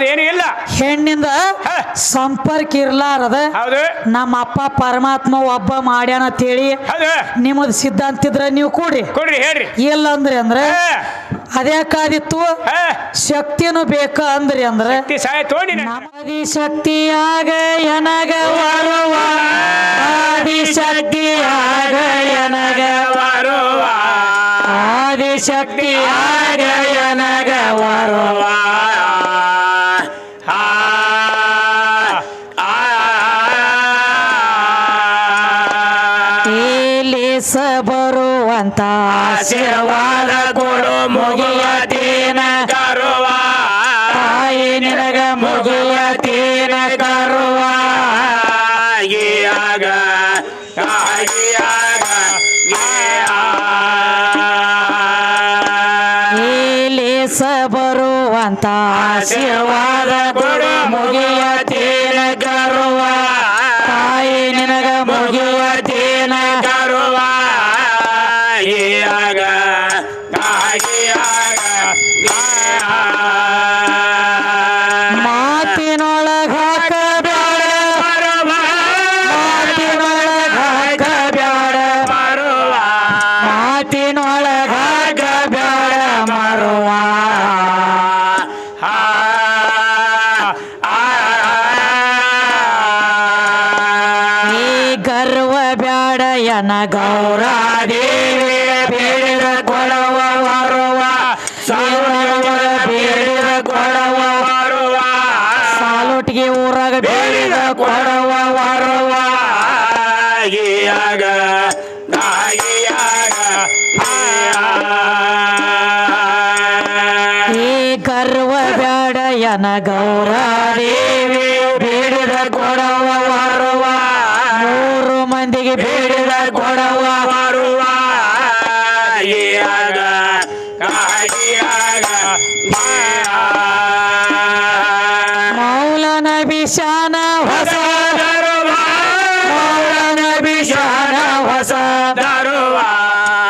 ಹೌದು ಏನು ಇಲ್ಲ ಹೆಣ್ಣಿಂದ ಸಂಪರ್ಕ ಇರ್ಲಾರದ ಹೌದು ನಮ್ಮ ಅಪ್ಪ ಪರಮಾತ್ಮ ಒಬ್ಬ ಮಾಡ್ಯಾನ ಅಂತೇಳಿ ಹೌದು ನಿಮ್ಮದು ಸಿದ್ಧಾಂತ ಇದ್ರ ನೀವು ಕೊಡ್ರಿ ಹೇಳ್ರಿ ಇಲ್ಲ ಅಂದ್ರೆ ಅದ್ಯಾಕಾದಿತ್ತು ಶಕ್ತಿನೂ ಬೇಕ ಅಂದ್ರಿ ಅಂದ್ರೆ ನಮದಿ ಶಕ್ತಿಯಾಗ ಎನಗ ವರುವ ಆದಿಶಕ್ತಿಯಾಗ ಎನಗ ವರುವ ಆದಿಶಕ್ತಿಯಾಗ ಎನಗ ವರುವ ಇಲ್ಲಿಸ ಬರುವಂತ ಆಶೀರ್ವಾದ ಕೊಡು ಮುಗಿಯತೇನ ಕರುವ ತಾಯಿ ನಿನಗ ಮುಗಿಯತೇನ ಕರುವ ಆಗ ಇಲ್ಲಿಸ ಬರುವಂತ ಆಶೀರ್ವಾದ ಕೊಡು ಮುಗಿಯತೇನ ಕರುವ ತಾಯಿ ನಿನಗ ಮುಗಿಯತೇನ ಕರುವ ಮಾತಿನೊಳಗ ಹಾಕಬೇಡ ಮಾತಿನೊಳಗ ಹಾಕಬೇಡ ಮಾತಿನೊಳಗ ಹಾಕಬೇಡ ಮರುವ ಈ ಗರ್ವ ಬ್ಯಾಡ ಎನ ಗೌರಾದೇವಿ ಬೇಡಿದ ಕೊಡವ ವರುವ ಬೇಡಿದ ಕೊಡವ ವರುವ ಸಾಲೊಟ್ಟಿಗೆ ಊರಾಗ ಬೇಡಿದ ಕೊಡವ ವರುವ ಈ ಗರ್ವ ಬ್ಯಾಡ ಎನ ಗೌರಾದೇವಿ ಬೇಡಿದ ಕೊಡವ ವರುವ ಮೂರು ಮಂದಿಗೆ ಬೇಡಿದ ಕೊಡವ ವರುವ ಮೌಲನ ಬಿಷಾನ ಹೊಸ ಮೌಲನ ಬಿಷಾನ ಹೊಸ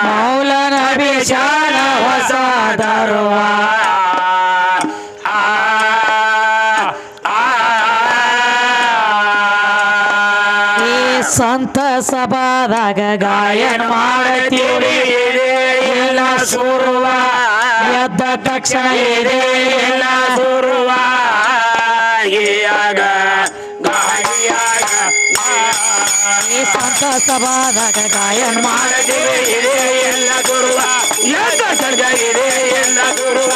ಮೌಲನ ಬಿಷಾನ ಹೊಸ ದರುವ ಈ ಸಂತ ಸಭಾದಾಗ ಗಾಯನ ಮಾಡತೀವಿ ಎಲ್ಲ ಸುರುವ ಎದ್ದ ತಕ್ಷಣ ಇದೆ ಎಲ್ಲ ಸುರುವ ಈ ಸಂತ ಸಭಾದಾಗ ಗಾಯನ ಮಾಡತೀವಿ ಇದೆ ಎಲ್ಲ ಸುರುವ ಎದ್ದ ತಕ್ಷಣ ಇದೆ ಎಲ್ಲ ಸುರುವ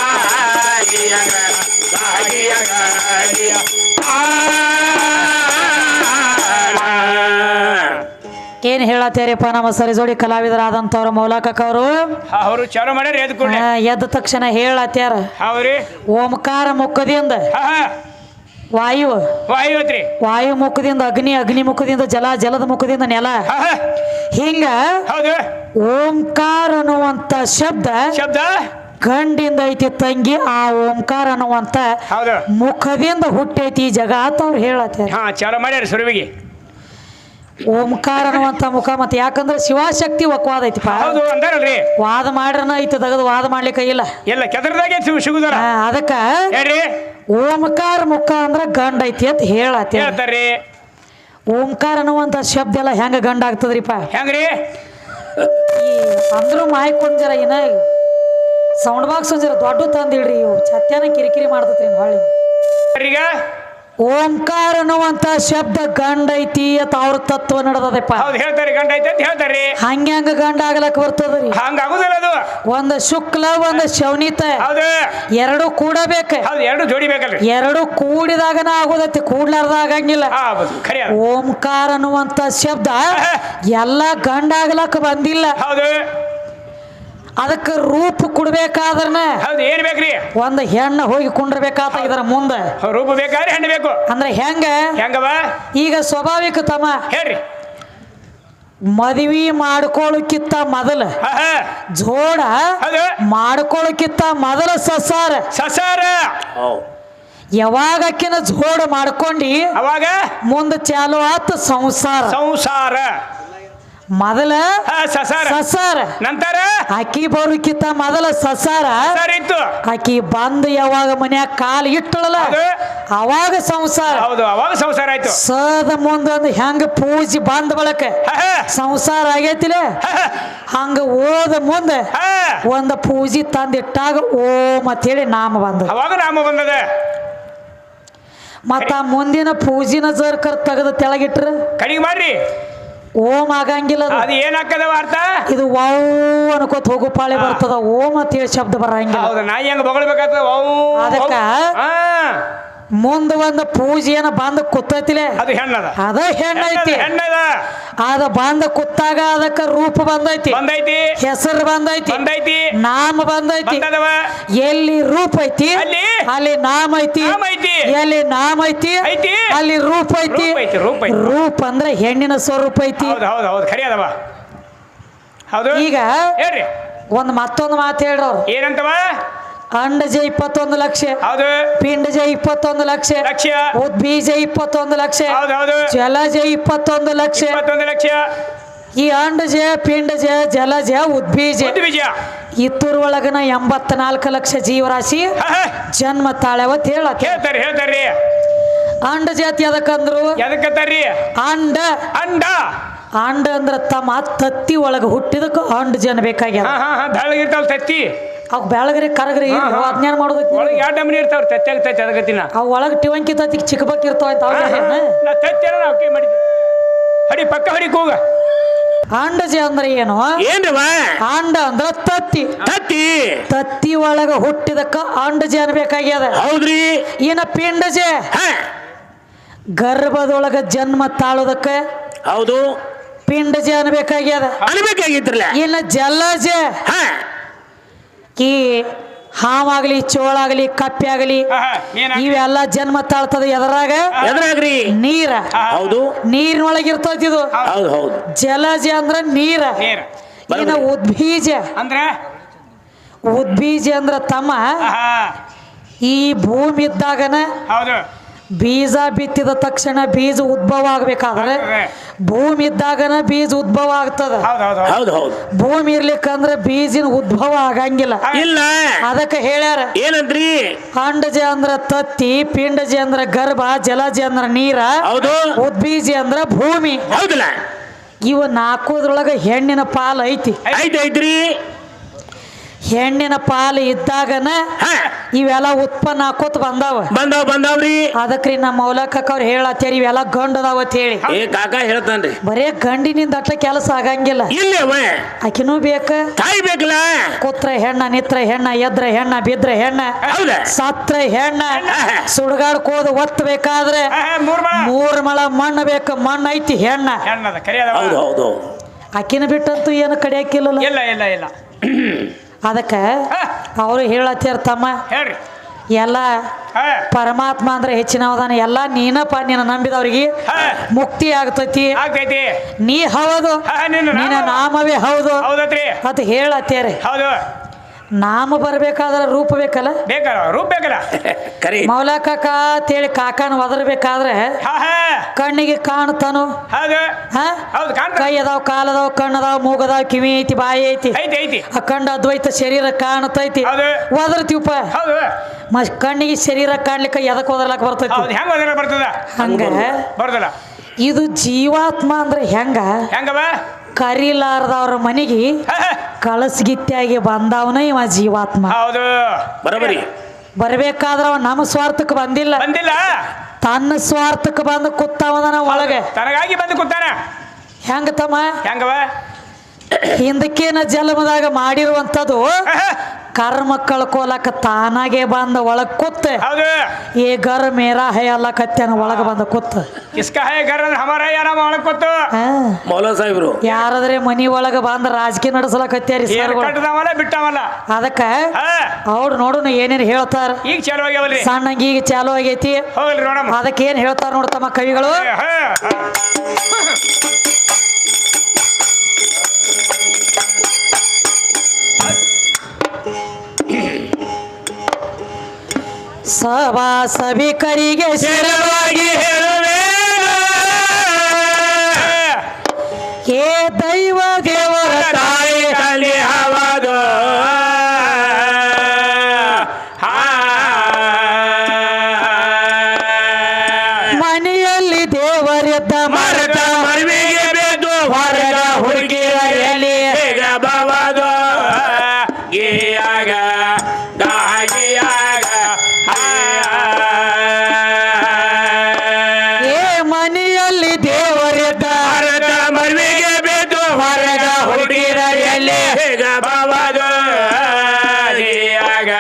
ಏನ್ ಹೇಳತ್ತೇರಿಪ್ಪ ನಮ್ಮ ಸರಿ ಜೋಡಿ ಕಲಾವಿದರಾದಂತವ್ರ ಮೌಲಾಕವರು ಅವರು ಚಾಲು ಮಾಡ್ಯಾರ ಎದ್ದ ತಕ್ಷಣ ಹೇಳತ್ಯಾರ ಓಂಕಾರ ಮುಖದಿಂದ ವಾಯು ವಾಯು ಮುಖದಿಂದ ಅಗ್ನಿ ಅಗ್ನಿ ಮುಖದಿಂದ ಜಲ ಜಲದ ಮುಖದಿಂದ ನೆಲ ಹಿಂಗ ಓಂಕಾರ ಅನ್ನುವಂತ ಶಬ್ದ ಗಂಡಿಂದ ಐತಿ ತಂಗಿ ಆ ಓಂಕಾರ ಅನ್ನುವಂತ ಮುಖದಿಂದ ಹುಟ್ಟೈತಿ ಈ ಜಗ ಅಂತ ಅವ್ರು ಹೇಳತ್ಯಾರ ಚಾಲು ಮಾಡ್ಯಾರ ಸುರುವಿಗೆ ಓಂಕಾರ ಅನ್ನುವಂತ ಮುಖ ಮತ್ತೆ ಯಾಕಂದ್ರೆ ಶಿವಶಕ್ತಿ ಒಕ್ಕವಾದ ಐತಿಪ್ಪ ವಾದ ಮಾಡ್ರನ ಐತಿ ತೆಗೆದು ವಾದ ಮಾಡ್ಲಿಕ್ಕೆ ಇಲ್ಲ ಅದಕ್ಕ ಓಂಕಾರ ಮುಖ ಅಂದ್ರ ಗಂಡ ಐತಿ ಅಂತ ಹೇಳತ್ತೀರಿ ಓಂಕಾರ ಅನ್ನುವಂತ ಶಬ್ದ ಎಲ್ಲ ಹೆಂಗ ಗಂಡ ಆಗ್ತದ್ರಿಪ್ಪ ಹೆಂಗ್ರಿ ಈ ಅಂದ್ರು ಮಾಯ್ಕೊಂಡ್ ಏನ ಸೌಂಡ್ ಬಾಕ್ಸ್ ಒಂದ್ ದೊಡ್ಡ ತಂದಿಡ್ರಿ ಛತ್ಯಾನ ಕಿರಿಕಿರಿ ಮಾಡ್ತತ್ರಿ ಹೊಳ್ಳಿ ಓಂಕಾರ ಅನ್ನುವಂತ ಶಬ್ದ ಗಂಡ ಐತಿ ಅಂತ ಅವ್ರ ತತ್ವ ನಡೆದದಪ್ಪ ಹಂಗ ಗಂಡ ಆಗ್ಲಕ್ ಬರ್ತದ್ರಿ ಒಂದ್ ಶುಕ್ಲ ಒಂದ್ ಶವನಿತ ಎರಡು ಕೂಡಬೇಕ ಎರಡು ಕೂಡಿದಾಗನ ಆಗೋದೈತಿ ಕೂಡ್ಲಾರ್ದ ಆಗಂಗಿಲ್ಲ ಓಂಕಾರ ಅನ್ನುವಂತ ಶಬ್ದ ಎಲ್ಲ ಗಂಡ ಆಗ್ಲಕ್ ಬಂದಿಲ್ಲ ಅದಕ್ಕೆ ರೂಪ ಕೊಡ್ಬೇಕಾದ್ರನ ಏನ್ ಬೇಕ್ರಿ ಒಂದ್ ಹೆಣ್ಣ ಹೋಗಿ ಕುಂಡ್ರಬೇಕಾತ ಇದರ ಮುಂದ ರೂಪ ಬೇಕಾದ್ರೆ ಹೆಣ್ಣು ಬೇಕು ಅಂದ್ರೆ ಹೆಂಗವ ಈಗ ಸ್ವಾಭಾವಿಕ ತಮ್ಮ ಹೇಳ್ರಿ ಮದ್ವಿ ಮಾಡ್ಕೊಳ್ಳೋಕ್ಕಿಂತ ಮೊದಲ ಜೋಡ ಮಾಡ್ಕೊಳ್ಳೋಕ್ಕಿಂತ ಮೊದಲ ಸಸಾರ ಯಾವಾಗಕ್ಕಿನ ಜೋಡ ಮಾಡ್ಕೊಂಡಿ ಅವಾಗ ಮುಂದ ಚಾಲು ಆತ ಸಂಸಾರ ಮೊದಲ ಸಸಾರ ಸಸಾರ ನಂತರ ಆಕಿ ಬರೋಕಿತ್ತ ಮೊದಲ ಸಸಾರ ಸರ್ ಇತ್ತು. ಆಕಿ ಬಂದು ಯಾವಾಗ ಮನ್ಯಾಗ ಕಾಲು ಇಟ್ಟಳಲ್ಲ ಹೌದು. ಅವಾಗ ಸಂಸಾರ. ಹೌದು ಅವಾಗ ಸಂಸಾರ ಆಯ್ತು. ಸದ ಮುಂದೊಂದು ಹೆಂಗ ಪೂಜೆ ಬಂದ ಬಳಕ ಸಂಸಾರ ಆಗೈತಿಲೆ ಹಂಗ ಓದ ಮುಂದೆ ಒಂದು ಪೂಜೆ ತಂದಿಟ್ಟಾಗ ಓಂ ಅಂತೇಳಿ ನಾಮ ಬಂದ. ಅವಾಗ ನಾಮ ಬಂದದ. ಮತ್ತ ಮುಂದಿನ ಪೂಜಿನ ಜರ್ಕರ್ ತೆಗೆದು ತೆಳಗಿಟ್ರ ಕಡಿಗೆ ಮಾಡ್ರಿ ಓಂ ಆಗಂಗಿಲ್ಲ. ಅದು ಏನಾಕದವ ಅರ್ಥ? ಇದು ವಾವ್ ಅನ್ಕೋತ ಹೋಗು ಪಾಳೆ ಬರ್ತದ. ಓಂ ಅಂತೇಳಿ ಶಬ್ದ ಬರಂಗಿಲ್ಲ. ಹೌದು ನಾಯಿ ಹೆಂಗ ಬೊಗಳ್ಬೇಕಾಗ್ತದ. ಅದಕ್ಕ ಮುಂದ ಒಂದು ಪೂಜೆನ ಬಂದ ಕೂತೈತಿಲೆ ಅದು ಹೆಣ್ಣದ. ಅದ ಹೆಣ್ಣೈತಿ. ಹೆಣ್ಣದ ಅದ ಬಂದ ಕೂತಾಗ ಅದಕ್ಕ ರೂಪ ಬಂದೈತಿ, ಬಂದೈತಿ, ಹೆಸರು ಬಂದೈತಿ, ಬಂದೈತಿ, ನಾಮ ಬಂದೈತಿ. ಬಂದದವ. ಎಲ್ಲಿ ರೂಪ ಐತಿ ಅಲ್ಲಿ ನಾಮ ಐತಿ, ನಾಮ ಐತಿ. ಎಲ್ಲಿ ನಾಮ ಐತಿ ಐತಿ ಅಲ್ಲಿ ರೂಪ ಐತಿ. ರೂಪ ಐತಿ, ರೂಪ ಐತಿ. ರೂಪ ಅಂದ್ರೆ ಹೆಣ್ಣಿನ ಸ್ವರೂಪ ಐತಿ. ಹೌದು ಹೌದು ಹೌದು ಖರಿ ಅದವ. ಹೌದು ಈಗ ಹೇಳ್ರಿ ಒಂದ್ ಮತ್ತೊಂದು ಮಾತು ಹೇಳ್ರವ್ರು. ಏನಂತವ? ಅಂಡಜ 21 ಲಕ್ಷ, ಹೌದು ಪಿಂಡಜ 21 ಲಕ್ಷ, ಲಕ್ಷ, ಉದ್ಬೀಜ 21 ಲಕ್ಷ, ಹೌದು ಹೌದು ಜಲಜ 21 ಲಕ್ಷ. 21 ಲಕ್ಷ. ಈ ಅಂಡಜ ಪಿಂಡಜ ಜಲಜ ಉದ್ಬೀಜ ಬೀಜ ಇತ್ತೂರೊಳಗನ 84 ಲಕ್ಷ ಜೀವರಾಶಿ ಜನ್ಮ ತಾಳವತ್ ಹೇಳ್ತಾರಿ ಹೇಳ್ತಾರಿ. ಅಂಡ ಜಾತಿ ಅದಕ್ಕಂದ್ರು ಎದಕ್ಕತ್ತಾರಿ? ಅಂಡ ಅಂಡ ಅಂಡ ಅಂದ್ರ ತಮ್ಮ ತತ್ತಿ ಒಳಗ ಹುಟ್ಟಿದಕ್ಕ ಅಂಡ ಜನ ಬೇಕಾಗ್ಯಾರ. ದಳಗಿರ್ತಾವ ತತ್ತಿ. ಅವ್ ಬೆಳಗ್ರಿ ಕರಗ್ರಿ ಅಜ್ಞಾನ ಮಾಡೋದೈತಿ. ಒಳಗೆ 2 ನಮೂನಿ ಇರ್ತಾವ. ತತ್ತಿ ಆಗ್ತೈತಿ ಅದಗತ್ತಿನ. ಅವ್ ಒಳಗ ಟಿವಂಕಿ ತತ್ತಿ ಚಿಕ್ಕಬಕ್ ಇರ್ತಾವ ಅಂತ ನಾ ತತ್ತಿ ನಾವು ಕೈ ಮಾಡಿದ್ವಿ. ಹಡಿ ಪಕ್ಕ ಹಡಿ ಕೂಗ. ಅಂಡಜ ಅಂದ್ರೆ ಏನು? ಏನ್ರವ? ಅಂಡ ಅಂದ್ರ ತತ್ತಿ. ತತ್ತಿ ತತ್ತಿ ಒಳಗ ಹುಟ್ಟಿದಕ್ಕ ಅಂಡಜ ಅನ್ಬೇಕಾಗ್ಯದ. ಹೌದ್ರಿ. ಏನ ಪಿಂಡಜ ಗರ್ಭದೊಳಗ ಜನ್ಮ ತಾಳೋದಕ್ಕ ಹೌದು ಪಿಂಡಜ ಅನ್ಬೇಕಾಗ್ಯದ. ಅನ್ಬೇಕಾಗಿತ್ರಲ್ಲ. ಇನ್ನ ಜಲಜ ಈ ಹಾವಾಗ್ಲಿ ಚೋಳಾಗ್ಲಿ ಕಪ್ಪೆ ಆಗಲಿ ಇವೆಲ್ಲ ಜನ್ಮ ತಾಳ್ತದ ಎದರಾಗ? ಎದರಾಗ್ರಿ? ನೀರ. ಹೌದು ನೀರಿನೊಳಗಿರ್ತೈತಿ ಇದು. ಹೌದು ಹೌದು. ಜಲಜ ಅಂದ್ರ ನೀರ. ಇನ್ನ ಉದ್ಬೀಜ ಅಂದ್ರ ಉದ್ಬೀಜ ಅಂದ್ರ ತಮ್ಮ ಈ ಭೂಮಿ ಇದ್ದಾಗನ ಹೌದು ಬೀಜ ಬಿತ್ತಿದ ತಕ್ಷಣ ಬೀಜ ಉದ್ಭವ ಆಗ್ಬೇಕಾದ್ರೆ ಭೂಮಿ ಇದ್ದಾಗನ ಬೀಜ ಉದ್ಭವ ಆಗ್ತದ. ಭೂಮಿ ಇರ್ಲಿಕ್ಕಂದ್ರ ಬೀಜಿನ ಉದ್ಭವ ಆಗಂಗಿಲ್ಲ. ಇಲ್ಲ ಅದಕ್ಕೆ ಹೇಳ್ಯಾರ ಏನಂದ್ರಿ? ಅಂಡಜ ಅಂದ್ರ ತತ್ತಿ, ಪಿಂಡಜ ಅಂದ್ರ ಗರ್ಭ, ಜಲಜ ಅಂದ್ರ ನೀರ, ಉದ್ಬೀಜ ಅಂದ್ರ ಭೂಮಿ. ಹೌದಲ್ಲ? ಇವ 4 ಹೆಣ್ಣಿನ ಪಾಲು ಐತಿ. ಐತ್ರಿ. ಹೆಣ್ಣಿನ ಪಾಲು ಇದ್ದಾಗನ ಇವೆಲ್ಲ ಉತ್ಪನ್ನ ಹಾಕೋತ್ ಬಂದಾವ್ರಿ. ಅದಕ್ರಿ ನಮ್ಮ ಮೌಲಕ್ಕ ಅವ್ರು ಹೇಳತ್ತೇರಿ ಇವೆಲ್ಲ ಗಂಡದಾವ ಅಂತ ಹೇಳಿ. ಕಾಕ ಹೇಳ್ತಾನ್ರಿ ಬರೇ ಗಂಡಿನಿಂದ ಅಟ್ಲ ಕೆಲಸ ಆಗಂಗಿಲ್ಲ. ಆಕಿನೂ ಬೇಕ, ತಾಯಿ ಬೇಕಲ್ಲ. ಕೂತ್ರ ಹೆಣ್ಣ, ನಿತ್ರ ಹೆಣ್ಣ, ಎದ್ರ ಹೆಣ್ಣ, ಬಿದ್ರ ಹೆಣ್ಣ, ಸತ್ರ ಹೆಣ್ಣ, ಸುಡ್ಗಾಡ್ಕೋದು ಒತ್ತಬೇಕಾದ್ರೆ 3 ಮಳ ಮಣ್ಣು ಬೇಕು. ಮಣ್ಣು ಐತಿ ಹೆಣ್ಣ. ಆಕಿನ ಬಿಟ್ಟಂತೂ ಏನು ಕಡಿಯಾಕಿಲ್ಲ. ಇಲ್ಲ ಇಲ್ಲ ಇಲ್ಲ. ಅದಕ್ಕ ಅವರು ಹೇಳತ್ತಾರ ತಮ್ಮ ಹೇಳ್ರಿ ಎಲ್ಲ ಪರಮಾತ್ಮ ಅಂದ್ರೆ ಹೆಚ್ಚಿನವದಾನ. ಎಲ್ಲ ನೀನಪ್ಪ ನಿನ್ನ ನಂಬಿದವ್ರಿಗೆ ಮುಕ್ತಿ ಆಗ್ತೈತಿ. ನೀ ಹೌದು, ನಿನ್ನ ನಾಮವೇ ಹೌದು ಅಂತ ಹೇಳತ್ತೇರಿ. ನಾಮ ಬರ್ಬೇಕಾದ್ರ ರೂಪ ಬೇಕಲ್ಲ, ರೂಪ ಬೇಕಲ್ಲ. ಮೌಲಕ ಅಂತೇಳಿ ಕಾಕನ ಒದರ್ಬೇಕಾದ್ರೆ ಕಣ್ಣಿಗೆ ಕಾಣ್ತಾನು. ಕೈ ಅದಾವ, ಕಾಲದಾವ, ಕಣ್ಣದಾವ, ಮೂಗದಾವ, ಕಿವಿ ಐತಿ, ಬಾಯಿ ಐತಿ, ಅಖಂಡ ಅದ್ವೈತ ಶರೀರ ಕಾಣತೈತಿ. ಒದರ್ತೀವಪ್ಪ. ಕಣ್ಣಿಗೆ ಶರೀರ ಕಾಣ್ಲಿಕ್ಕೆ ಎದಕ್ ಒದರ್ಲಕ್ ಬರ್ತೈತಿ? ಹಂಗ ಇದು ಜೀವಾತ್ಮ ಅಂದ್ರೆ ಹೆಂಗವ? ಕರಿಲಾರ್ದವ್ರ ಮನೆಗೆ ಕಳಸ್ಗಿತ್ಯಾಗಿ ಬಂದವನ ಇವ ಜೀವಾತ್ಮ. ಬರ್ಬೇಕಾದ್ರ ಅವ ನಮ್ಮ ಸ್ವಾರ್ಥಕ್ಕೆ ಬಂದಿಲ್ಲ, ತನ್ನ ಸ್ವಾರ್ಥಕ್ಕೆ ಬಂದು ಕೂತಾವನ ಒಳಗೆ. ತನಗಾಗಿ ಬಂದು ಕೂತಾನ. ಹೆಂಗ ತಮ್ಮ? ಹಿಂದಕ್ಕೇನ ಜನ್ಮದಾಗ ಮಾಡಿರುವಂಥದ್ದು ಕರ್ಮ ಕಳ್ಕೊಲಕ ತಾನಾಗೆ ಬಂದ ಒಳಗ್ ಕೂತ ಏ ಗರ್ ಮೇರಾ ಹೈ ಅಲ್ಲ ಕತ್ಯಾನ ಒಳಗ ಬಂದ ಕೂತ. ಯಾರಾದ್ರೆ ಮನಿ ಒಳಗ ಬಂದ ರಾಜಕೀಯ ನಡೆಸಲಕತ್ಯಾರಿ ಅದಕ್ಕ ಅವ್ರು ನೋಡೋಣ ಏನೇನು ಹೇಳ್ತಾರ. ಈಗ ಚಾಲು ಆಗ್ಯಾವಲ್ರಿ, ಸಣ್ಣಂಗ ಈಗ ಚಾಲು ಆಗೈತಿ. ಅದಕ್ಕೆ ಏನ್ ಹೇಳ್ತಾರ ನೋಡ್ತಮ್ಮ ಕವಿಗಳು. ಸಭಾ ಸಭಿಕರಿಗೆ ಶರಣವಾಗಿ ಹೇಳುವೆ, ಏ ದೈವ ದೇವರಿದ್ದ ಮರದ ಮರಿವಿಗೆ ಬೇದು ಹೊರಗ ಹುಡುಗಿರ ಎಲ್ಲಿ ಹೇಗ ಬಾವಾದು ಗೀಯಾಗ ಗಾಗಿಯಾಗ ಏ ಮನೆಯಲ್ಲಿ ದೇವರಿದ್ದ ಮರದ ಮರಿವಿಗೆ ಬೇದು ಹೊರಗ ಹುಡುಗಿರ ಎಲ್ಲಿ ಹೇಗ ಬಾವಾದು ಗೀಯಾಗ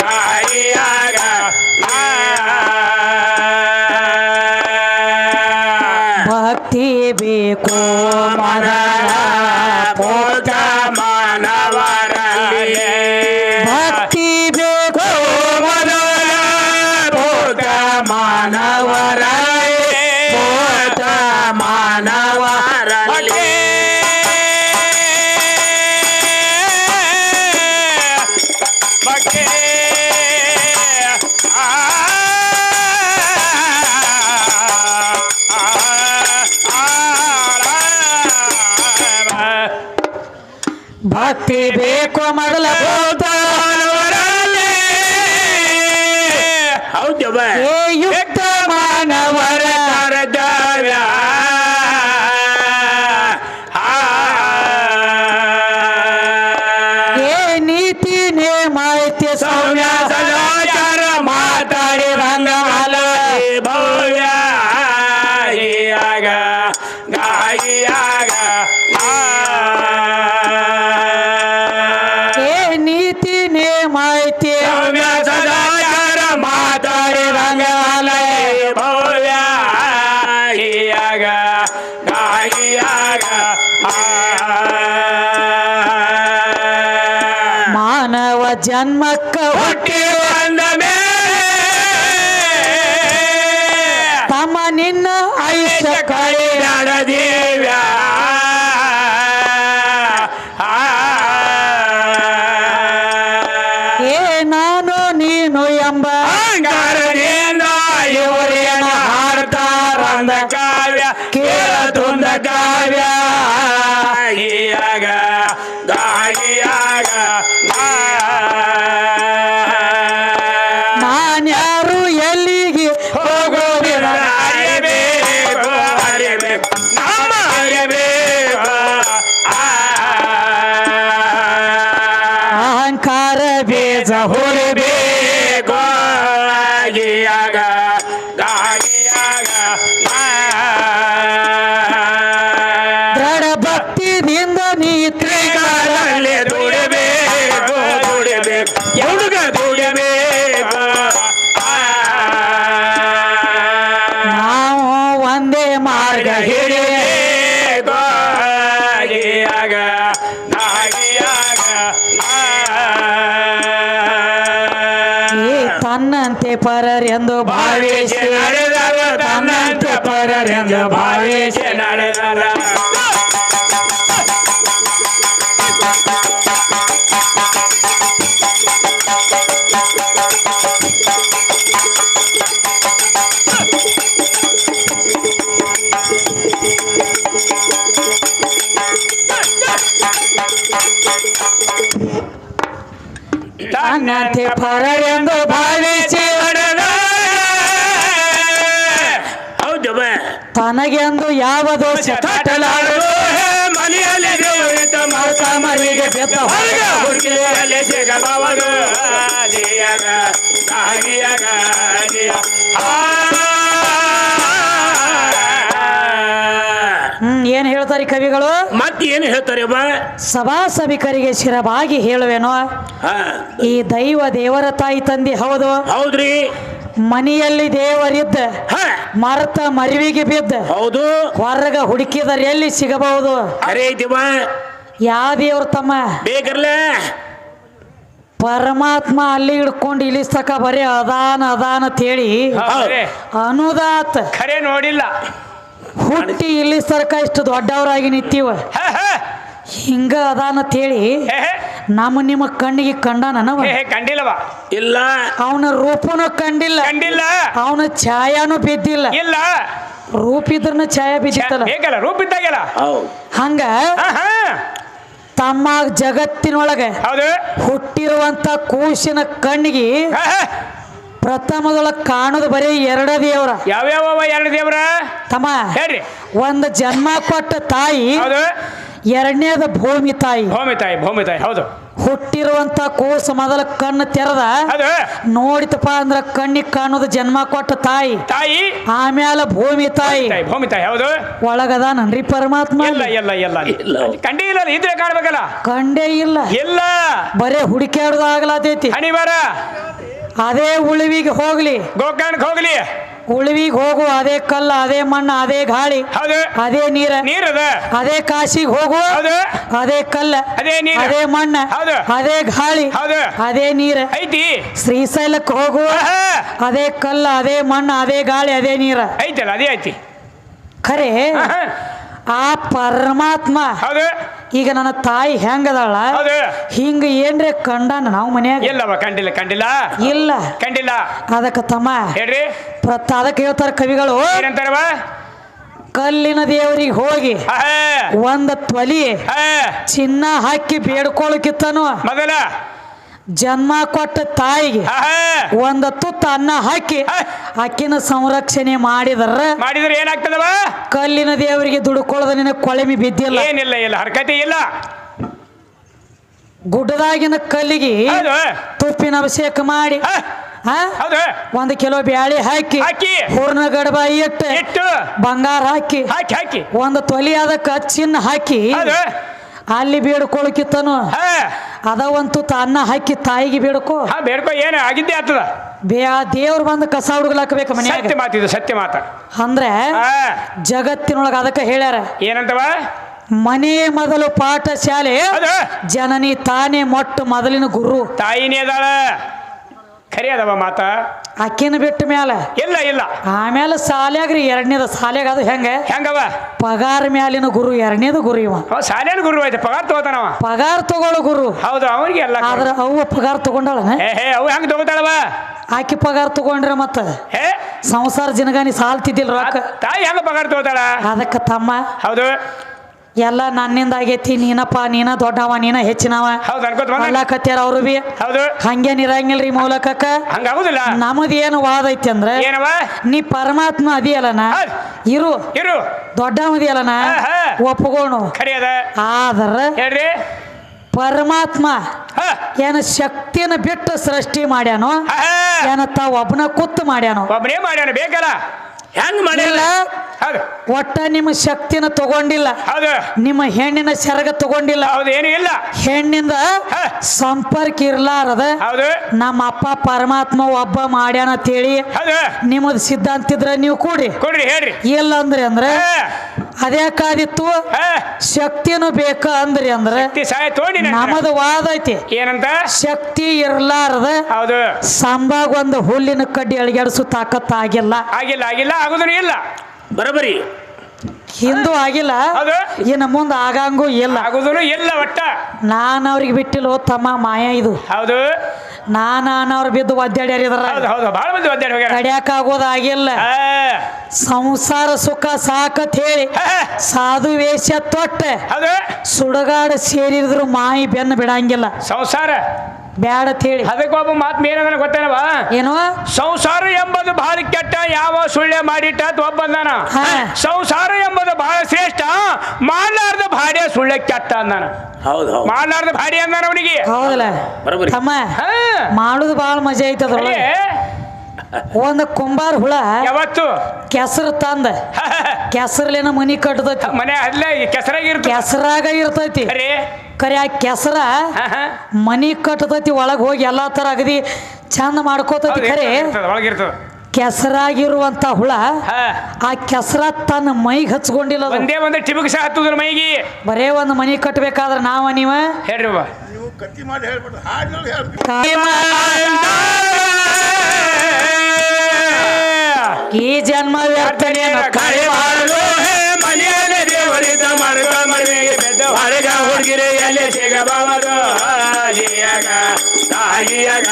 ಗಾಗಿಯಾಗ ಭಕ್ತಿ ಬೇಕು ಮನದ ಪೋತ ಮಾನವರಲ್ಲಿ ಭಕ್ತಿ ಬೇಕು ಮೊದಲ ಪೋತ ಮಾನವರಲ್ಲಿ ಪೋತ ಮಾನವರಲ್ಲಿ ಭಕ್ತಿ ಬೇಕು ಮೊದಲ ಪೋತ ಮಾನವರಲ್ಲಿ ಹೌದು ಬಾ ಏ ಯುಕ್ತ ಮಾನವರ ಏ ನೀತಿ ನೇಮ ಐತಿ ಸೌಮ್ಯ ಸದಾಚಾರ ಮಾತಾಡಿ ರಂಗಮಾಲ ಭವ್ಯ ಹೀಯಾಗ ಗಾಯಿಯಾಗ ಏ ನೀತಿ ನೇಮ ಐತಿ ಸೌಮ್ಯ ಸದಾಚಾರ ಮಾತಾಡಿ ರಂಗಮಾಲ ಭವ್ಯ ಹೀಯಾಗ ಗಾಯಿಯಾಗ ಮಾನವ ಜನ್ಮಕ್ಕ ಹುಟ್ಟಿ ಬಂದ ಮೇಲೆ ತಮ್ಮ ನಿನ್ನ ಆಯುಷ್ಯ ಕಳೆ ದೇವ್ಯ ಏ ನಾನು ನೀನು ಎಂಬ ಅಹಂಕಾರದಿಂದ ಇವರೇನ ಹಾಡ್ತಾರಂದ ಕಾವ್ಯ ಕೇಳತುಂದ ಕಾವ್ಯ ಹೀಯಾಗ ಗಾಯಿಯಾಗ ನಾನ್ಯಾರು ಎಲ್ಲಿಗೆ ಹೋಗೋದಿಲ್ಲ ಅರಿಬೇಕು ಅರಿಬೇಕು ನಮ್ಮ ಅರಿಬೇಕು ಅಹಂಕಾರ ಬೀಜ ಹೊರಬೇಕು ಗಾಗಿಯಾಗ ಗಾಗಿಯಾಗ ದೃಢ ಭಕ್ತಿದಿಂದ ನೀ ತ್ರಿಕಾಲಲ್ಲಿ ದುಡಿಬೇಕು ದುಡಿಬೇಕು ಹುಡುಗ ದುಡಿಬೇಕು ನಾವು ಒಂದೇ ಮಾರ್ಗ ಹಿಡಿಬೇಕು ಗಾಗಿಯಾಗ ಗಾಗಿಯಾಗ ಏ ತನ್ನಂತೆ ಪರರೆಂದು ಭಾವಿಸಿ ಭಾವಿಸಿ ನಡೆದವ ತನ್ನಂತ ಪರರೆಂದು ಭಾವಿಸಿ ನಡೆದರ ತನ್ನಂತೆ ಪರರೆಂದು ಭಾವಿಸಿ ಹೌದು ಬಾ ತನಗೆಂದು ಯಾವ ದೋಷ ಕಟ್ಟಲಾರದು ಮನೆಯಲ್ಲಿ ದೇವರಿದ್ದ ಮಾತ ಮರಿಗೆ ಬೆತ್ತ ಹೊರಗ ಹುಡುಗಿಯಲ್ಲಿ ಸಿಗಬಾರದು ಜಿಯಾಗ ಗಾಗಿಯಾಗ ಜಿಯ ಏನ್ ಹೇಳ್ತಾರೆ ಕವಿಗಳು ಮತ್ತೆ ಏನು ಹೇಳ್ತಾರೆ ಬಾ ಸಭಾ ಸಭಿಕರಿಗೆ ಶಿರಬಾಗಿ ಹೇಳುವೆನೋ ಈ ದೈವ ದೇವರ ತಾಯಿ ತಂದೆ ಹೌದು ಹೌದ್ರಿ ಮನೆಯಲ್ಲಿ ದೇವರಿದ್ದ ಹ ಮರತ ಮರಿವಿಗೆ ಬಿದ್ದ ಹೌದು ಹೊರಗ ಹುಡುಕಿದರೆ ಎಲ್ಲಿ ಸಿಗಬಹುದು ಅರೆ ಐತಿ ಬಾ ಯಾವ ದೇವ್ರ ತಮ್ಮ ಬೇಕರ್ಲ ಪರಮಾತ್ಮ ಅಲ್ಲಿ ಹಿಡ್ಕೊಂಡು ಇಳಿಸ್ತಕ ಬರೀ ಅದಾನ ಅದಾನ ಅಂತೇಳಿ ಅನುದಾತ್ ಖರೆ ನೋಡಿಲ್ಲ ಹುಟ್ಟಿ ಇಳಿಸ್ತರ್ಕ ಇಷ್ಟು ದೊಡ್ಡವರಾಗಿ ನಿಂತೀವ ಹಿಂಗ ಅದಾನ ಅಂತೇಳಿ ನಮ್ಮ ನಿಮ್ಮ ಕಣ್ಣಿಗೆ ಕಂಡ ನನವ ಕಂಡಿಲ್ಲವ ಇಲ್ಲ ಅವನ ರೂಪನು ಕಂಡಿಲ್ಲ ಕಂಡಿಲ್ಲ ಅವನ ಛಾಯಾನು ಬಿದ್ದಿಲ್ಲ ಇಲ್ಲ ರೂಪ ಇದ್ರನ ಛಾಯಾ ಬಿದ್ದಿತ್ತಲ್ಲ ಬೇಕಲ್ಲ ರೂಪ ಇದ್ದಾಗಲ್ಲ ಹೌದು ಹಂಗ ತಮ್ಮ ಜಗತ್ತಿನೊಳಗೆ ಹೌದು ಹುಟ್ಟಿರುವಂತ ಕೂಸಿನ ಕಣ್ಣಿಗೆ ಪ್ರಥಮದೊಳಗ ಕಾಣೋದು ಬರೀ ಎರಡ ದೇವ್ರ. ಯಾವ್ಯಾವ ಎರಡು ದೇವ್ರ ತಮ್ಮ ಹೇಳ್ರಿ. ಒಂದು ಜನ್ಮ ಕೊಟ್ಟ ತಾಯಿ, ಹೌದು. ಎರಡನೇದು ಭೂಮಿ ತಾಯಿ. ಭೂಮಿ ತಾಯಿ ಹೌದು. ಹುಟ್ಟಿರುವಂತ ಕೂಸು ಮೊದಲ ಕಣ್ಣು ತೆರೆದ ಅದು ನೋಡಿತಪ್ಪ ಅಂದ್ರ ಕಣ್ಣಿಗೆ ಕಾಣೋದು ಜನ್ಮ ಕೊಟ್ಟ ತಾಯಿ. ಆಮ್ಯಾಲ ಭೂಮಿ ತಾಯಿ. ಹೌದು. ಒಳಗದಾನನ್ರಿ ಪರಮಾತ್ಮ? ಕಂಡೇ ಇಲ್ಲ. ಇದ್ರೆ ಕಾಣ್ಬೇಕಲ್ಲ. ಕಂಡೇ ಇಲ್ಲ. ಇಲ್ಲ, ಬರೇ ಹುಡುಕ್ಯಾಡ್ದಾಗ್ಲತೈತಿ. ಅದೇ ಉಳಿವಿಗೆ ಹೋಗ್ಲಿ, ಗೋಕರ್ಣಕ್ಕೆ ಹೋಗ್ಲಿ, ಉಳಿವಿಗೆ ಹೋಗು ಅದೇ ಕಲ್ಲ, ಅದೇ ಮಣ್ಣ, ಅದೇ ಗಾಳಿ, ಅದೇ ನೀರ, ಅದೇ ಕಾಶಿಗೆ ಹೋಗು ಅದೇ ಕಲ್ಲ, ಅದೇ ಮಣ್ಣ, ಅದೇ ಗಾಳಿ, ಅದೇ ನೀರ ಐತಿ. ಶ್ರೀಶೈಲಕ್ಕೆ ಹೋಗು ಅದೇ ಕಲ್ಲ, ಅದೇ ಮಣ್ಣ, ಅದೇ ಗಾಳಿ, ಅದೇ ನೀರ ಐತಲ್ಲ, ಅದೇ ಐತಿ. ಖರೆ ಆ ಪರಮಾತ್ಮ ಈಗ ನನ್ನ ತಾಯಿ ಹೆಂಗದಾಳ ಹಿಂಗ ಏನ್ರೆ ಕಂಡಾನ ನಾವು ಮನ್ಯಾಗ? ಇಲ್ಲವ, ಕಂಡಿಲ್ಲ. ಇಲ್ಲ, ಕಂಡಿಲ್ಲ. ಅದಕ್ಕೆ ತಮ್ಮ ಹೇಳ್ರಿ. ಅದಕ್ಕೆ ಹೇಳ್ತಾರ ಕವಿಗಳು, ಏನಂತಾರವ? ಕಲ್ಲಿನ ದೇವರಿಗೆ ಹೋಗಿ ಒಂದ ತೊಲಿ ಚಿನ್ನ ಹಾಕಿ ಬೇಡ್ಕೊಳಕಿತ್ತನು ಮೊದಲ ಜನ್ಮ ಕೊಟ್ಟ ತಾಯಿಗೆ ಒಂದ ತುತ್ತ ಅನ್ನ ಹಾಕಿ ಅಕ್ಕಿನ ಸಂರಕ್ಷಣೆ ಮಾಡಿದ್ರೆ ಏನಾಗ್ತದವ? ಕಲ್ಲಿನ ದೇವರಿಗೆ ದುಡ್ಕೊಳ್ಳೋದ ನಿನ್ನ ಕೊಳೆಮಿ ಬಿದ್ದಿಲ್ಲ. ಏನಿಲ್ಲ, ಹರಕತೆ ಇಲ್ಲ. ಗುಡ್ಡದಾಗಿನ ಕಲ್ಲಿಗೆ ತುಪ್ಪಿನ ಅಭಿಷೇಕ ಮಾಡಿ 1 ಕಿಲೋ ಬ್ಯಾಳಿ ಹಾಕಿ ಹೂರ್ನ ಗಡಬ ಇಟ್ಟು ಬಂಗಾರ ಹಾಕಿ ಒಂದು ತೊಲಿ ಅದಕ್ಕ ಚಿನ್ನ ಹಾಕಿ ಅಲ್ಲಿ ಬೇಡ್ಕೊಳಕಿತ್ತನು ಅದವಂತು ಅನ್ನ ಹಾಕಿ ತಾಯಿಗೆ ಬೇಡ್ಕೋ ಏನು ಆಗಿದ್ದೆ ಆಗ್ತದ. ದೇವ್ರು ಬಂದು ಕಸ ಹುಡುಗ್ಲಾಕಬೇಕು ಮನೆಯಾಗ. ಸತ್ಯ ಮಾತ ಅಂದ್ರೆ ಜಗತ್ತಿನೊಳಗ ಅದಕ್ಕ ಹೇಳ್ಯಾರ ಏನಂತವ? ಮನೆಯೇ ಮೊದಲು ಪಾಠಶಾಲೆ, ಜನನಿ ತಾನೇ ಮೊಟ್ಟ ಮೊದಲಿನ ಗುರು. ತಾಯಿನೇ ಅದಾಳ, ಖರಿ ಅದವ ಮಾತ. ಅಕ್ಕಿನ ಬಿಟ್ಟ ಮ್ಯಾಲ ಇಲ್ಲ. ಆಮೇಲೆ ಸಾಲ್ಯಾಗ್ರಿ ಎರಡನೇದ ಸಾಲ್ಯಾಗ ಅದು ಹೆಂಗವ? ಪಗಾರ ಮ್ಯಾಲಿನ ಗುರು, ಎರಡನೇದು ಗುರು ಇವ. ಸಾಲೇನ ಗುರು ಐತೆ, ಪಗಾರ ತಗೋತಾನವ. ಪಗಾರ ತಗೊಳ್ಳೋ ಗುರು. ಹೌದು, ಅವನಿಗೆ ಎಲ್ಲ. ಆದ್ರ ಅವ್ವ ಪಗಾರ ತಗೊಂಡಾಳನ? ಅವು ಹೆಂಗ ತಗೋತಾಳವ? ಆಕಿ ಪಗಾರ ತಗೊಂಡ್ರ ಮತ್ತ ಸಂಸಾರ ಜನಗಾನಿ ಸಾಲ್ತಿದ್ದಿಲ್ಲ ರೊಕ್ಕ. ತಾಯಿ ಹೆಂಗ ಪಗಾರ ತಗೋತಾಳ? ಅದಕ್ಕ ತಮ್ಮ ಹೌದು ಎಲ್ಲ ನನ್ನಿಂದ ಆಗೈತಿ, ನೀನ ದೊಡ್ಡವ, ನೀನ ಹೆಚ್ಚಿನವ ಅನ್ಲಾಕತ್ಯಾರ ಅವ್ರು ಬಿ. ಹಂಗೇನ್ ಇರಂಗಿಲ್ರಿ ಮೌಲಕಕ್ಕ. ಹಂಗಾಗುದಿಲ್ಲ. ನಮದ್ ಏನು ವಾದ ಐತಿ ಅಂದ್ರ, ನೀ ಪರಮಾತ್ಮ ಅದಿಯಲ್ಲನ, ಇರು ದೊಡ್ಡವದಿಯಲ್ಲನ ಒಪ್ಪಗೋಣ. ಆದ್ರ ಪರಮಾತ್ಮ ಏನ ಶಕ್ತಿಯನ್ನ ಬಿಟ್ಟು ಸೃಷ್ಟಿ ಮಾಡ್ಯಾನೋ ಏನ ತಾವ್ ಒಬ್ಬನ ಕುತ್ತು ಮಾಡ್ಯಾನೋ? ಒಬ್ಬನೇ ಮಾಡ್ಯಾನ, ಬೇಕಲ್ಲ. ಹೆಂಗ್ ಮಾಡಿಲ್ಲ? ಒಟ್ಟ ನಿಮ್ಮ ಶಕ್ತಿನ ತಗೊಂಡಿಲ್ಲ, ನಿಮ್ಮ ಹೆಣ್ಣಿನ ಸೆರಗ ತಗೊಂಡಿಲ್ಲ. ಏನು ಇಲ್ಲ. ಹೆಣ್ಣಿಂದ ಸಂಪರ್ಕ ಇರ್ಲಾರದ ನಮ್ಮ ಅಪ್ಪ ಪರಮಾತ್ಮ ಒಬ್ಬ ಮಾಡ್ಯಾನ ಅಂತೇಳಿ ನಿಮ್ಮದು ಸಿದ್ಧಾಂತ ಇದ್ರ ನೀವು ಕೂಡ್ರಿ ಹೇಳ್ರಿ. ಇಲ್ಲ ಅಂದ್ರೆ ಅದ್ಯಾಕಾದಿತ್ತು? ಶಕ್ತಿನೂ ಬೇಕ ಅಂದ್ರಿ ಅಂದ್ರೆ ನಮ್ಮದು ವಾದ ಐತಿ. ಏನಂತ? ಶಕ್ತಿ ಇರ್ಲಾರದ ಸಂಭಾಗ ಒಂದು ಹುಲ್ಲಿನ ಕಡ್ಡಿ ಅಳಿಗಾಡಿಸು ತಾಕತ್ ಆಗಿಲ್ಲ. ಆಗುದೂ ಇಲ್ಲ. ಬರಬರಿ ಹಿಂದೂ ಆಗಿಲ್ಲ, ಇನ್ನು ಮುಂದೆ ಆಗಂಗೂ ಇಲ್ಲ. ಆಗುದೂ ಇಲ್ಲ. ಒಟ್ಟ ನಾನು ಅವ್ರಿಗೆ ಬಿಟ್ಟಿಲ್ಲ ತಮ್ಮ, ಮಾಯ ಇದು. ಹೌದು, ನಾನವ್ರು ಬಿದ್ದು ಒದ್ದಾಡ್ಯಾರ, ಕಡಿಯಾಕ ಆಗೋದಾಗಿಲ್ಲ. ಸಂಸಾರ ಸುಖ ಸಾಕತ್ ಹೇಳಿ ಸಾಧು ವೇಷ ತೊಟ್ಟ ಸುಡಗಾಡ ಸೇರಿದ್ರು ಮಾಯಿ ಬೆನ್ನು ಬಿಡಂಗಿಲ್ಲ. ಸಂಸಾರ ಬ್ಯಾಡ ಹೇಳಿ ಅದಕ್ಕೊಬ್ಬ ಮಾತು ಏನಂದ್ರೆ ಗೊತ್ತೇನವ? ಏನು? ಸಂಸಾರ ಎಂಬುದು ಬಹಳ ಕೆಟ್ಟ, ಯಾವ ಸುಳ್ಳೆ ಮಾಡಿಟ್ಟ ಒಬ್ಬಂದಾನ. ಸಂಸಾರ ಎಂಬುದು ಬಹಳ ಶ್ರೇಷ್ಠ, ಮಾಡಲಾರ್ದ ಭಾಡ್ಯ ಸುಳ್ಳೆ ಕೆಟ್ಟ ಅಂದಾನ. ಮಾಡಲಾರ್ದ ಭಾಡ್ಯ ಅಂದಾನ ಅವನಿಗೆ. ಹೌದಲ್ಲ ತಮ್ಮ, ಮಾಡುದು ಬಹಳ ಮಜಾ ಐತದ. ಒಂದು ಕುಂಬಾರ ಹುಳ ಯಾವತ್ತು ಕೆಸರು ತಂದ ಕೆಸರ್ಲೇನ ಮನಿ ಕಟ್ಟದೈತಿ. ಮನೆ ಅಲ್ಲೇ ಕೆಸರಾಗ ಇರ್ತೈತಿ. ಕರೆ ಆ ಕೆಸರ ಮನಿ ಕಟ್ಟತೈತಿ, ಒಳಗ್ ಹೋಗಿ ಎಲ್ಲಾ ತರ ಅಗದಿ ಚಂದ ಮಾಡ್ಕೋತೈತಿ. ಖರೆ ಕೆಸರಾಗಿರುವಂತ ಹುಳ ಆ ಕೆಸರ ತನ್ನ ಮೈಗೆ ಹಚ್ಕೊಂಡಿಲ್ಲ. ಒಂದೇ ಟಿಬುಕ್ಸ ಹತ್ತುದ್ರ ಮೈಗೆ. ಬರೇ ಒಂದು ಮನಿ ಕಟ್ಟಬೇಕಾದ್ರೆ ನಾವ ನೀವ ಹೇಳ್ರಿ ಈ ಜನ್ಮ ವ್ಯರ್ಥನೆ ಮನೆಯಲ್ಲಿ ದೇವರಿದ್ದ ಮರಗ ಹೊರಗ ಹುಡುಗಿರೆ ಎಲೆ ಸಿಗಬಹುದು ತಾಯಿಯಾಗ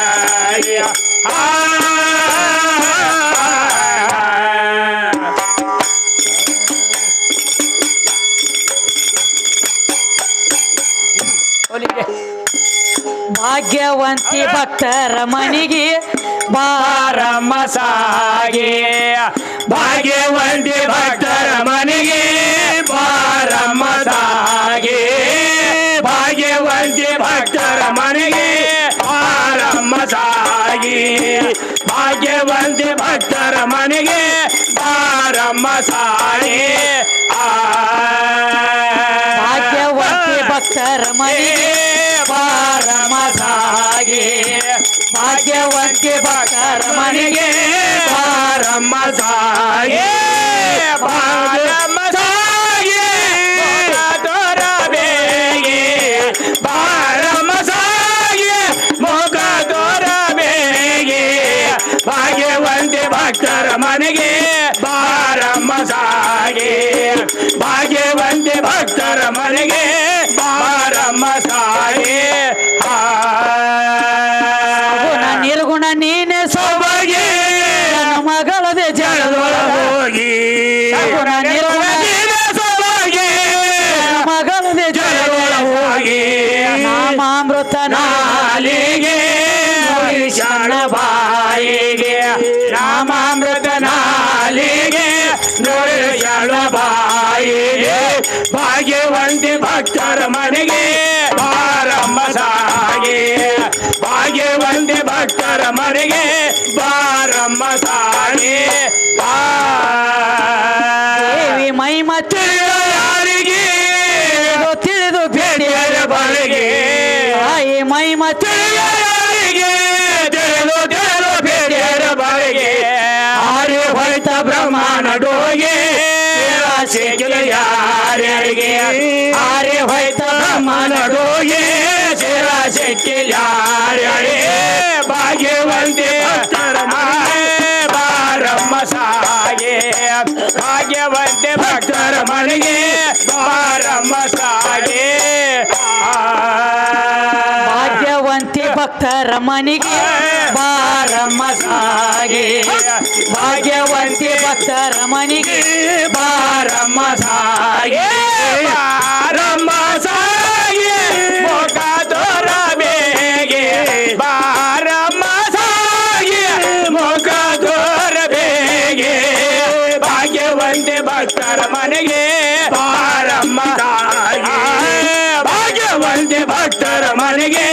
ಭಾಗ್ಯವಂತಿ ಭಕ್ತರ ಮನಿಗೆ ಬಾರಮ್ಮ ಸಾಗೆ ಭಾಗ್ಯವಂತಿ ಭಕ್ತರ ಮನೆಗೆ ಬಾರಮ್ಮ ಸಾಗೆ ಭಾಗ್ಯವಂತಿ ಭಕ್ತರ ಮನೆಗೆ ಬಾರಮ್ಮ ಸಾಗೆ ಭಾಗ್ಯವಂತಿ ಭಕ್ತರ ಮನೆಗೆ ಬಾರಮ್ಮ ಸಾಗೆ ಭಾಗ್ಯವಂತಿ ಭಕ್ತರ ಮನೆಗೆ ಬಾರಮ್ಮ ಸಾಗೆ ಭಾಗ್ಯವಂತಿ ಭಕ್ತರ ಮನೆಗೆ ಬಾರಮ್ಮ ಸಾಗೆ ಬಾರಮ್ಮ ಸಾಗೆ ತೋರ ಬೇಗೆ ಬಾರಮ್ಮ ಸಾಗೆ ಮುಖ ತೋರ ಬೇಗೆ ಭಾಗ್ಯವಂತಿ ಭಕ್ತರ ಮನೆಗೆ ಬಾರಮ್ಮ ಸಾಗೆ ಭಾಗ್ಯವಂತಿ ಭಕ್ತರ ಮನೆಗೆ ಬಾರಮ್ಮ ಸಾಗೆ ನಿರ್ಗುಣ ನೀನೆ ಸೊಬಗೆ ನನ್ನ ಮಗಳದೆ ಜಳದೊಳಗ ಹೋಗಿ ನಿರ್ಗುಣ ಸೊಬಗೆ ನನ್ನ ಮಗಳದೆ ಜಳದೊಳಗ ಹೋಗಿ ನಾಮಾಮೃತ ನಾಲಿಗೆ ಶಾಣ ಬಾಯಿಗೆ ರಾಮಾಮೃತ ನಾಲಿಗೆ ಶಾಣ ಬಾಯಿಗೆ ಭಾಗ್ಯವಂತಿ ಭಕ್ತರ ಮನೆಗೆ ಬಾರಮ್ಮ ಸಾಗೆ ಭಾಗ್ಯವಂತಿ ಭಕ್ತರ ಮನೆಗೆ ಬಾರಮ್ಮ ಸಾಗೆ ದೇವಿ ಮಹಿಮ ಯಾರಿಗೆ ತಿಳಿದು ಬೇಡಿಯರ ಬಳಿಗೆ ತಾಯಿ ಮಹಿಮ ಯಾರಿಗೆ ತಿಳಿದು ತಿಳಿದು ಬೇಡಿಯರ ಬಳಿಗೆ ಆರೆ ಹೊಯ್ತ ಬ್ರಹ್ಮಾಂಡ ಡೋಗೆ ಸಿಗಲ ಯಾರಿಗೆ ಆರೆ ಹೊಯ್ತ ಬ್ರಹ್ಮಾಂಡ ಡೋಗೆ ಸೇರ ಸಿಕ್ಕಿಲ್ಲ ಯಾರಿಗೆ ಭಾಗ್ಯವಂತಿ ಭಕ್ತರ ಮನೆಗೆ ಬಾರಮ್ಮ ಸಾಗೆ ಭಾಗ್ಯವಂತಿ ಭಕ್ತರ ಮನೆಗೆ ಬಾರಮ್ಮ ಸಾಗೆ ಭಾಗ್ಯವಂತಿ ಭಕ್ತರ ಮನೆಗೆ ಬಾರಮ್ಮ ಸಾಗೆ ಭಾಗ್ಯವಂತಿ ಭಕ್ತರ ಮನೆಗೆ ಬಾರಮ್ಮ ಸಾಗೆ ಬಾರಮ್ಮ ಸಾಗೆ ಮುಖ ತೋರ ಬೇಗೆ ಬಾರಮ್ಮ ಸಾಗೆ ಮುಖ ತೋರ ಬೇಗೆ ಭಾಗ್ಯವಂತಿ ಭಕ್ತರ ಮನೆಗೆ ಬಾರಮ್ಮ ಸಾಗೆ ಭಾಗ್ಯವಂತಿ ಭಕ್ತರ ಮನೆಗೆ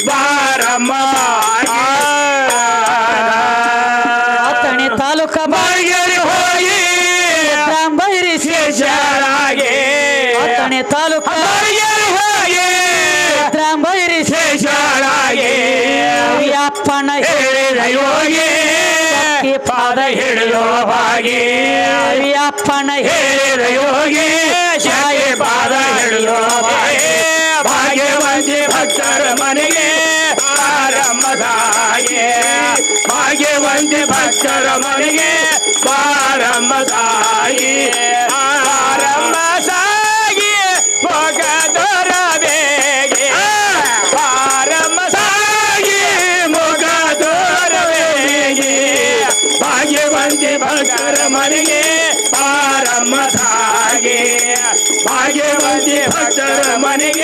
ಬಾರಮ್ಮ ಅತ್ತಣಿ ತಾಲೂಕ ಬಾಗಿಲು ಹೋಗಿ ಬೈರಿ ಶೇಷರಾಗೆ ಅತ್ತಣಿ ತಾಲೂಕ ಬಾಗಿಲು ಹೋಗಿ ಬೈರಿ ಶೇಷರಾಗೆ ಅಪ್ಪನ ಹೇಳಿದ ಯೋಗಿ ಪಾದ ಹಿಡಿಯೋ ಹಾಗೆ ಅಪ್ಪನ ಹೇಳಿದ ಯೋಗಿ ಶಾಯಿ ಪಾದ ಹಿಡಿಯೋ ಹಾಗೆ ಭಾಗ್ಯವಂತಿ ಭಕ್ತರ ಮನೆಗೆ ಬಾರಮ್ಮ ಸಾಗೆ ಭಾಗ್ಯವಂತಿ ಭಕ್ತರ ಮನೆಗೆ ಬಾರಮ್ಮ ಸಾಗಿ ಬಾರಮ್ಮ ಸಾಗಿ ಭೋಗ ತೋರ ಬೇಗೆ ಬಾರಮ್ಮ ಸಾಗಿ ಮೊಗ ತೋರ ಬೇಗೆ ಭಾಗ್ಯವಂತಿ ಭಕ್ತರ ಮನೆಗೆ ಬಾರಮ್ಮ ಸಾಗೆ ಭಾಗ್ಯವಂತಿ ಭಕ್ತರ ಮನೆಗೆ